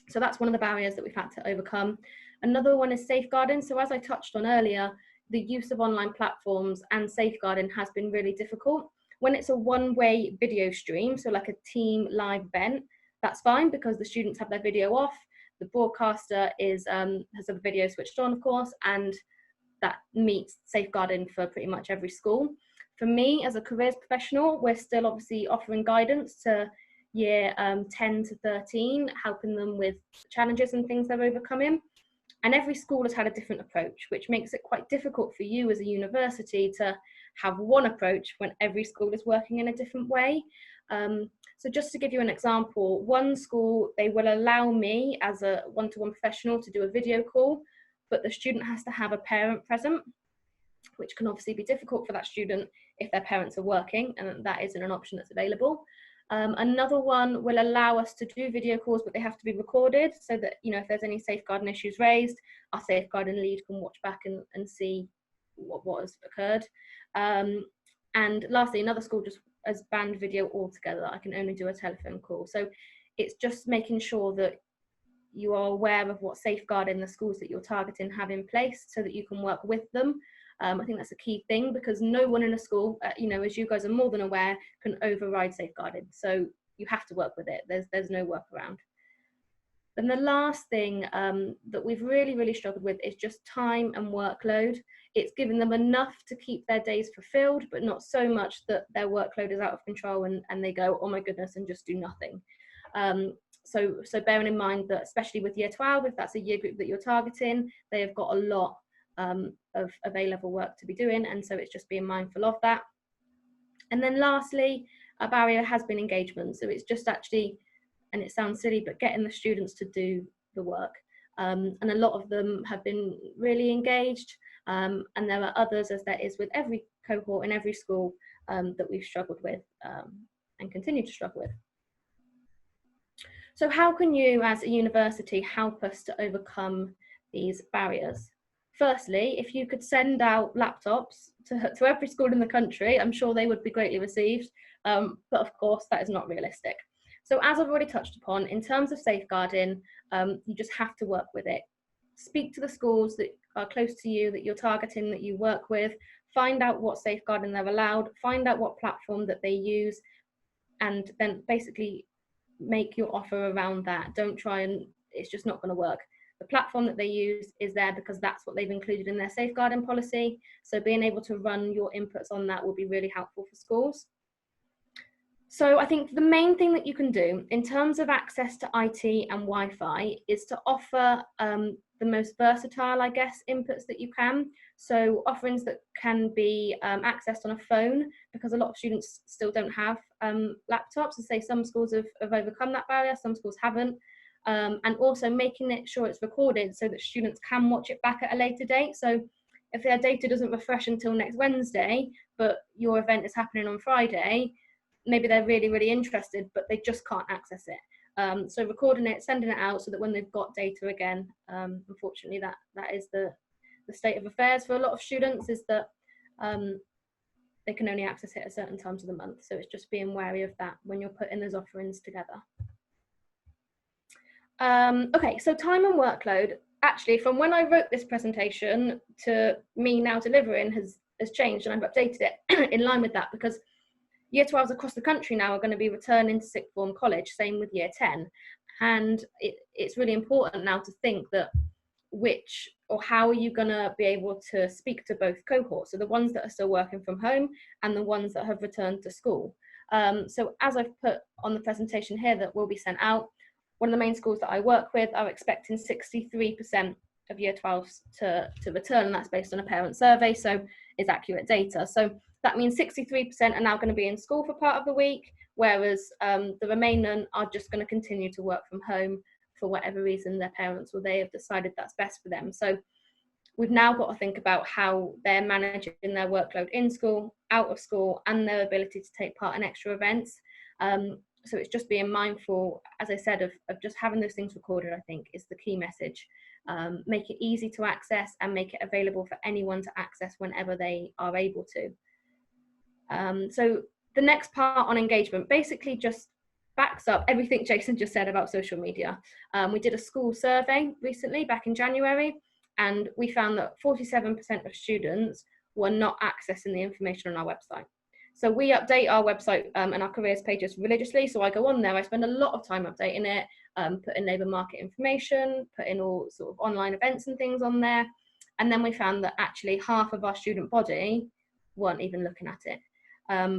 [SPEAKER 4] So that's one of the barriers that we've had to overcome. Another one is safeguarding. So as I touched on earlier, the use of online platforms and safeguarding has been really difficult. When it's a one-way video stream, so like a team live event, that's fine because the students have their video off, the broadcaster has the video switched on, of course, and that meets safeguarding for pretty much every school. For me, as a careers professional, we're still obviously offering guidance to year 10 to 13, helping them with challenges and things they're overcoming. And every school has had a different approach, which makes it quite difficult for you as a university to have one approach when every school is working in a different way. So just to give you an example, one school, they will allow me as a one-to-one professional to do a video call, but the student has to have a parent present, which can obviously be difficult for that student if their parents are working, and that isn't an option that's available. Another one will allow us to do video calls, but they have to be recorded so that, you know, if there's any safeguarding issues raised, our safeguarding lead can watch back and see what has occurred. And lastly, another school just has banned video altogether. I can only do a telephone call. So it's just making sure that you are aware of what safeguarding the schools that you're targeting have in place so that you can work with them. I think that's a key thing because no one in a school, you know, as you guys are more than aware, can override safeguarding. So you have to work with it. There's no workaround. And the last thing that we've really struggled with is just time and workload. It's given them enough to keep their days fulfilled, but not so much that their workload is out of control and they go, oh my goodness, and just do nothing. So bearing in mind that especially with year 12, if that's a year group that you're targeting, they have got a lot of A-level work to be doing, and so it's just being mindful of that. And then lastly, a barrier has been engagement. So it's just actually, and it sounds silly, but getting the students to do the work. and a lot of them have been really engaged, and there are others, as there is with every cohort in every school, that we've struggled with and continue to struggle with. So how can you as a university help us to overcome these barriers? Firstly, if you could send out laptops to every school in the country, I'm sure they would be greatly received, but of course that is not realistic. So as I've already touched upon, in terms of safeguarding, you just have to work with it. Speak to the schools that are close to you, that you're targeting, that you work with, find out what safeguarding they're allowed, find out what platform that they use, and then basically make your offer around that. Don't try and, it's just not going to work. The platform that they use is there because that's what they've included in their safeguarding policy. So being able to run your inputs on that will be really helpful for schools. So I think the main thing that you can do in terms of access to IT and Wi-Fi is to offer the most versatile, I guess, inputs that you can. So offerings that can be accessed on a phone, because a lot of students still don't have laptops. And say some schools have overcome that barrier, some schools haven't. And also making it sure it's recorded so that students can watch it back at a later date. So if their data doesn't refresh until next Wednesday, but your event is happening on Friday, maybe they're really, really interested, but they just can't access it. So recording it, sending it out so that when they've got data again, unfortunately that is the state of affairs for a lot of students, is that they can only access it at certain times of the month. So it's just being wary of that when you're putting those offerings together. Okay, so time and workload, actually from when I wrote this presentation to me now delivering has changed, and I've updated it in line with that, because Year 12s across the country now are going to be returning to sixth form college, same with Year 10. And it's really important now to think that how are you going to be able to speak to both cohorts, so the ones that are still working from home and the ones that have returned to school. So as I've put on the presentation here that will be sent out, one of the main schools that I work with are expecting 63% of Year 12s to return, and that's based on a parent survey, so it's accurate data. So that means 63% are now going to be in school for part of the week, whereas the remaining are just going to continue to work from home for whatever reason their parents or they have decided that's best for them. So we've now got to think about how they're managing their workload in school, out of school, and their ability to take part in extra events. So it's just being mindful, as I said, of just having those things recorded, I think, is the key message. Make it easy to access and make it available for anyone to access whenever they are able to. So the next part on engagement basically just backs up everything Jason just said about social media. We did a school survey recently back in January, and we found that 47% of students were not accessing the information on our website. So we update our website and our careers pages religiously. So I go on there, I spend a lot of time updating it, putting labour market information, putting all sort of online events and things on there. And then we found that actually half of our student body weren't even looking at it.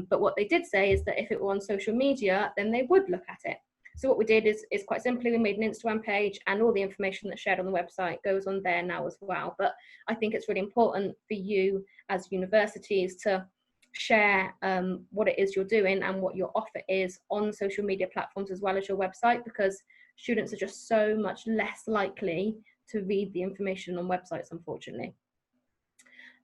[SPEAKER 4] But what they did say is that if it were on social media, then they would look at it. So what we did is quite simply, we made an Instagram page, and all the information that's shared on the website goes on there now as well. But I think it's really important for you as universities to share what it is you're doing and what your offer is on social media platforms as well as your website, because students are just so much less likely to read the information on websites, unfortunately.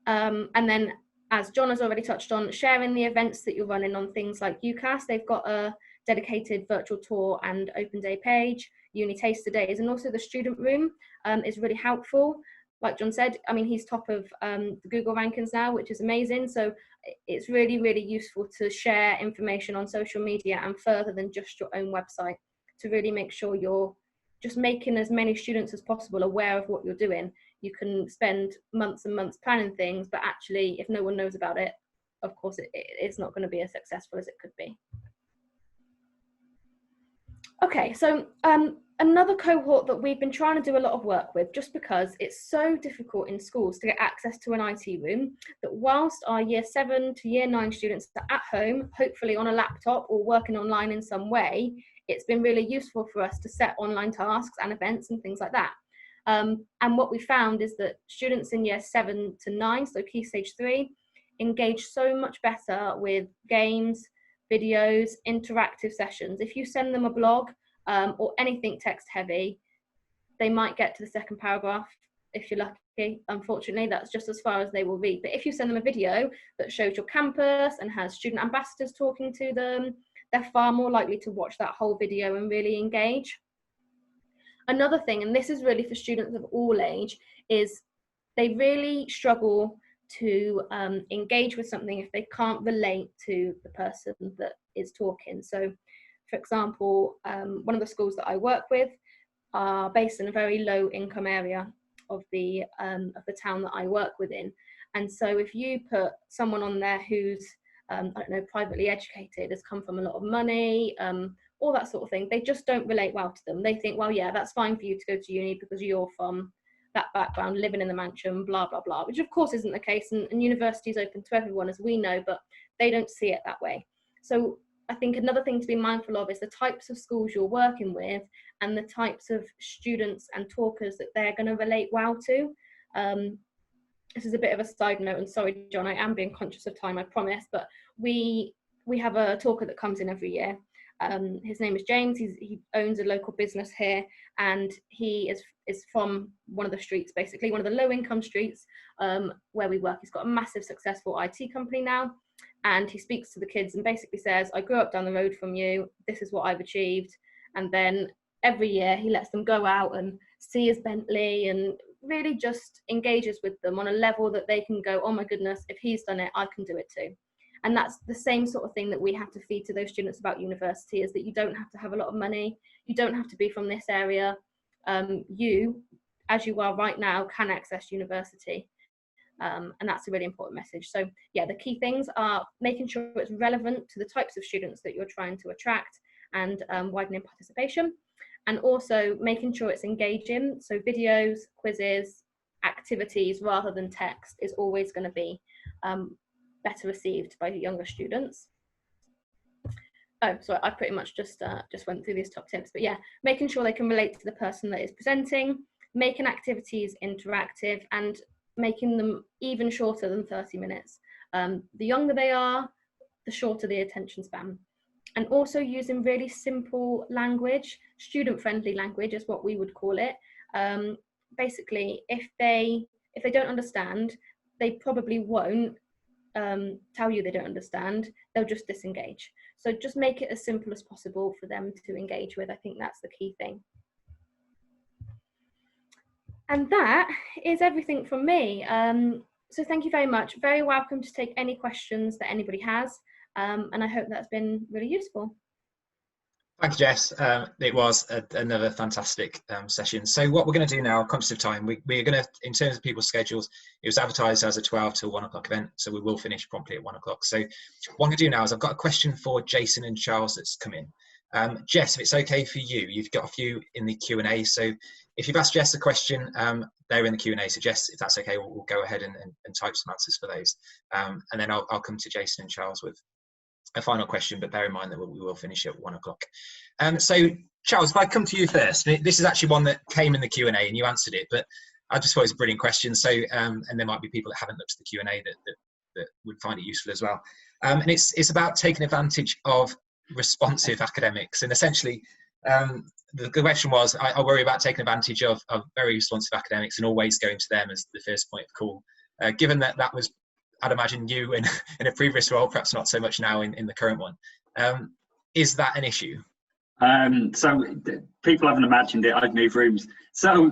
[SPEAKER 4] And then, as John has already touched on, sharing the events that you're running on things like UCAS. They've got a dedicated virtual tour and open day page. UniTasterDays, and also the student room is really helpful. Like John said, I mean, he's top of the Google rankings now, which is amazing. So it's really, really useful to share information on social media and further than just your own website, to really make sure you're just making as many students as possible aware of what you're doing. You can spend months and months planning things, but actually, if no one knows about it, of course, it's not going to be as successful as it could be. Okay, so another cohort that we've been trying to do a lot of work with, just because it's so difficult in schools to get access to an IT room, that whilst our Year 7 to Year 9 students are at home, hopefully on a laptop or working online in some way, it's been really useful for us to set online tasks and events and things like that. And what we found is that students in Year 7 to 9, so Key Stage 3, engage so much better with games, videos, interactive sessions. If you send them a blog or anything text heavy, they might get to the second paragraph if you're lucky. Unfortunately, that's just as far as they will read. But if you send them a video that shows your campus and has student ambassadors talking to them, they're far more likely to watch that whole video and really engage. Another thing, and this is really for students of all age, is they really struggle to engage with something if they can't relate to the person that is talking. So, for example, one of the schools that I work with are based in a very low income area of the town that I work within. And so if you put someone on there who's, I don't know, privately educated, has come from a lot of money, all that sort of thing, they just don't relate well to them. They think, well, yeah, that's fine for you to go to uni because you're from that background, living in the mansion, blah, blah, blah, which of course isn't the case. And university is open to everyone, as we know, but they don't see it that way. So I think another thing to be mindful of is the types of schools you're working with and the types of students and talkers that they're going to relate well to. This is a bit of a side note, and sorry, John, I am being conscious of time, I promise, but we have a talker that comes in every year. His name is James. He owns a local business here, and he is from one of the streets, basically one of the low income streets where we work. He's got a massive successful IT company now, and he speaks to the kids and basically says, I grew up down the road from you, this is what I've achieved. And then every year he lets them go out and see his Bentley and really just engages with them on a level that they can go, oh my goodness, if he's done it, I can do it too. And that's the same sort of thing that we have to feed to those students about university, is that you don't have to have a lot of money, you don't have to be from this area. You, as you are right now, can access university. And that's a really important message. So yeah, the key things are making sure it's relevant to the types of students that you're trying to attract and widening participation, and also making sure it's engaging. So videos, quizzes, activities rather than text is always going to be better received by younger students. Oh, sorry, I pretty much just went through these top tips, but yeah, making sure they can relate to the person that is presenting, making activities interactive, and making them even shorter than 30 minutes. The younger they are, the shorter the attention span. And also using really simple language, student-friendly language is what we would call it. Basically, if they don't understand, they probably won't tell you they don't understand, they'll just disengage. So just make it as simple as possible for them to engage with. I think that's the key thing. And that is everything from me. So thank you very much. Very welcome to take any questions that anybody has. And I hope that's been really useful.
[SPEAKER 1] Thank you, Jess. It was another fantastic session. So what we're going to do now, conscious of time, we're going to, in terms of people's schedules, it was advertised as a 12 till 1 o'clock event, so we will finish promptly at 1 o'clock. So what I'm going to do now is I've got a question for Jason and Charles that's come in. Jess, if it's okay for you, you've got a few in the Q&A. So if you've asked Jess a question, they're in the Q&A. So Jess, if that's okay, we'll go ahead and type some answers for those. And then I'll come to Jason and Charles with a final question, but bear in mind that we will finish at 1 o'clock. So Charles, if I come to you first, this is actually one that came in the Q&A and you answered it, but I just thought it was a brilliant question. So, and there might be people that haven't looked at the Q&A that would find it useful as well. And it's about taking advantage of responsive academics. And essentially, the question was, I worry about taking advantage of very responsive academics and always going to them as the first point of call. Given that was, I'd imagine, you in a previous role, perhaps not so much now in the current one. Is that an issue?
[SPEAKER 5] So people haven't imagined it. I've moved rooms. So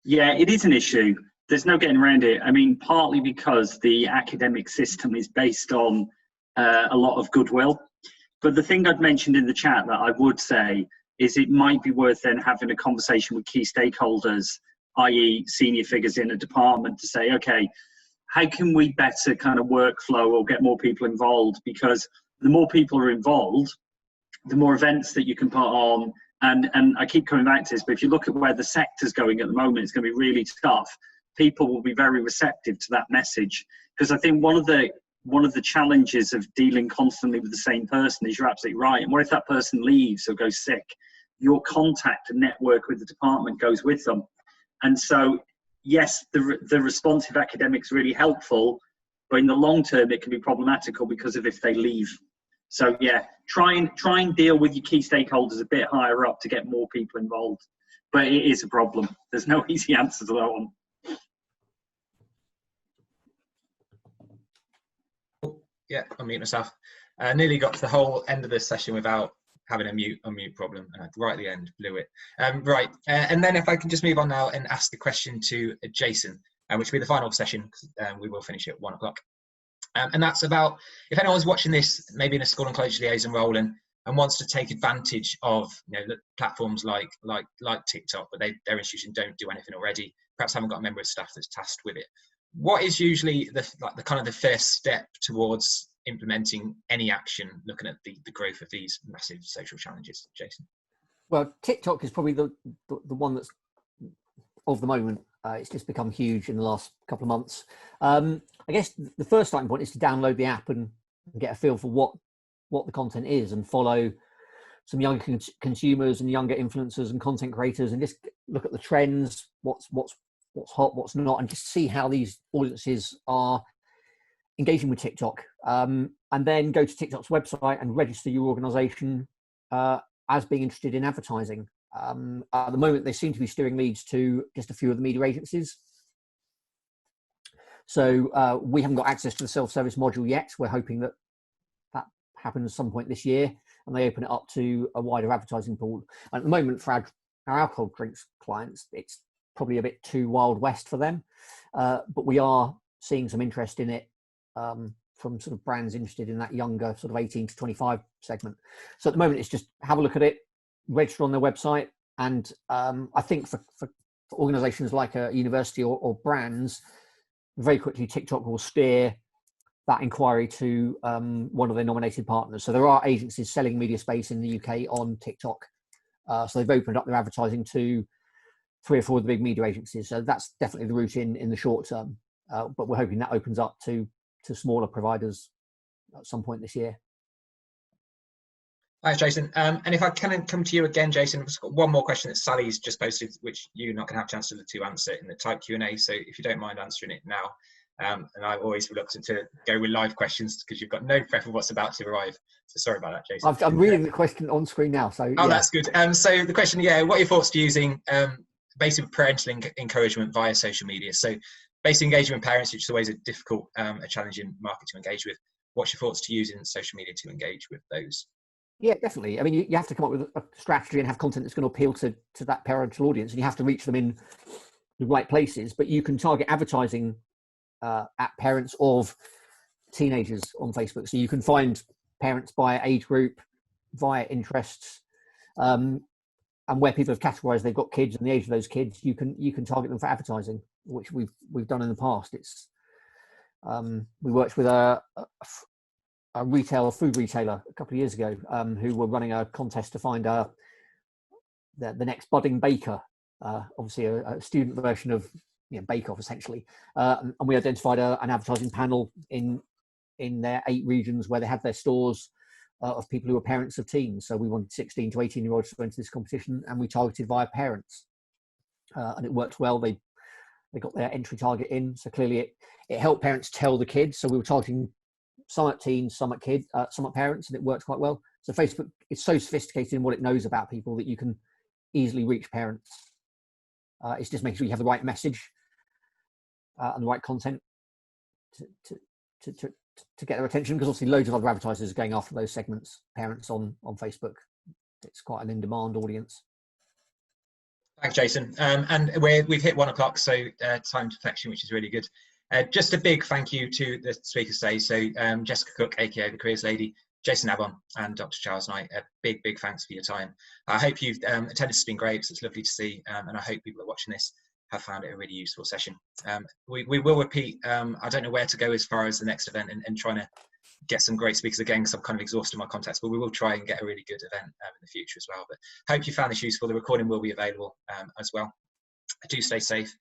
[SPEAKER 5] yeah, it is an issue. There's no getting around it. I mean, partly because the academic system is based on a lot of goodwill. But the thing I'd mentioned in the chat that I would say is it might be worth then having a conversation with key stakeholders, i.e. senior figures in a department, to say, okay, how can we better kind of workflow or get more people involved? Because the more people are involved, the more events that you can put on. And I keep coming back to this, but if you look at where the sector's going at the moment, it's going to be really tough. People will be very receptive to that message. Because I think one of the challenges of dealing constantly with the same person is, you're absolutely right. And what if that person leaves or goes sick? Your contact and network with the department goes with them. And so, yes, the responsive academic's really helpful, but in the long term, it can be problematical because of if they leave. So yeah, try and deal with your key stakeholders a bit higher up to get more people involved. but it is a problem. There's no easy answer to that one.
[SPEAKER 1] Yeah, unmute myself. Nearly got to the whole end of this session without having a unmute problem, and right at the end blew it. Right, and then if I can just move on now and ask the question to Jason, which will be the final session. We will finish at 1 o'clock, and that's about if anyone's watching this, maybe in a school and college liaison role, and wants to take advantage of platforms like TikTok, but their institution don't do anything already. Perhaps haven't got a member of staff that's tasked with it. What is usually the kind of the first step towards implementing any action looking at the growth of these massive social challenges, Jason?
[SPEAKER 3] Well, TikTok is probably the one that's of the moment. It's just become huge in the last couple of months. I guess the first starting point is to download the app and get a feel for what the content is, and follow some younger consumers and younger influencers and content creators, and just look at the trends, what's hot, what's not, and just see how these audiences are engaging with TikTok. And then go to TikTok's website and register your organization as being interested in advertising. At the moment, they seem to be steering leads to just a few of the media agencies. So we haven't got access to the self-service module yet. We're hoping that happens some point this year, and they open it up to a wider advertising pool. And at the moment, for our alcohol drinks clients, it's probably a bit too Wild West for them, but we are seeing some interest in it from sort of brands interested in that younger sort of 18 to 25 segment. So at the moment, it's just have a look at it, register on their website, and I think for organizations like a university or brands, very quickly TikTok will steer that inquiry to one of their nominated partners. So there are agencies selling media space in the UK on TikTok. So they've opened up their advertising to 3 or 4 of the big media agencies. So that's definitely the route in the short term. But we're hoping that opens up to smaller providers at some point this year.
[SPEAKER 1] Thanks, Jason. And if I can come to you again, Jason, I've got one more question that Sally's just posted, which you're not going to have a chance to answer in the type Q&A. So if you don't mind answering it now. And I'm always reluctant to go with live questions because you've got no prep of what's about to arrive. So sorry about that, Jason.
[SPEAKER 3] I'm reading the question on screen now. So
[SPEAKER 1] oh, yeah. That's good. So the question, what are your thoughts to using basic parental encouragement via social media? So basic engagement with parents, which is always a difficult, a challenging market to engage with. What's your thoughts to using social media to engage with those?
[SPEAKER 3] Yeah, definitely. I mean, you have to come up with a strategy and have content that's going to appeal to that parental audience, and you have to reach them in the right places. But you can target advertising at parents of teenagers on Facebook. So you can find parents by age group, via interests, and where people have categorized they've got kids and the age of those kids, you can target them for advertising, which we've done in the past. It's we worked with a food retailer a couple of years ago who were running a contest to find the next budding baker, obviously a student version of Bake Off essentially, and we identified an advertising panel in their 8 regions where they had their stores of people who were parents of teens. So we wanted 16 to 18-year-olds to enter this competition, and we targeted via parents, and it worked well. They got their entry target in, so clearly it helped parents tell the kids. So we were targeting some at teens, some at kids, some at parents, and it worked quite well. So Facebook is so sophisticated in what it knows about people that you can easily reach parents. It's just making sure you have the right message and the right content to get their attention, because obviously loads of other advertisers are going after those segments, parents on Facebook. It's quite an in-demand audience.
[SPEAKER 1] Thanks, Jason. And we've hit 1 o'clock, so time deflection, which is really good. Just a big thank you to the speakers today. So Jessica Cook, aka the Careers Lady, Jason Navon, and Dr. Charles Knight, a big thanks for your time. I hope you've attended. It's been great. It's lovely to see, and I hope people are watching this have found it a really useful session. We will repeat. I don't know where to go as far as the next event and trying to get some great speakers again, because I'm kind of exhausted my contacts, but we will try and get a really good event in the future as well. But hope you found this useful. The recording will be available as well. Do stay safe,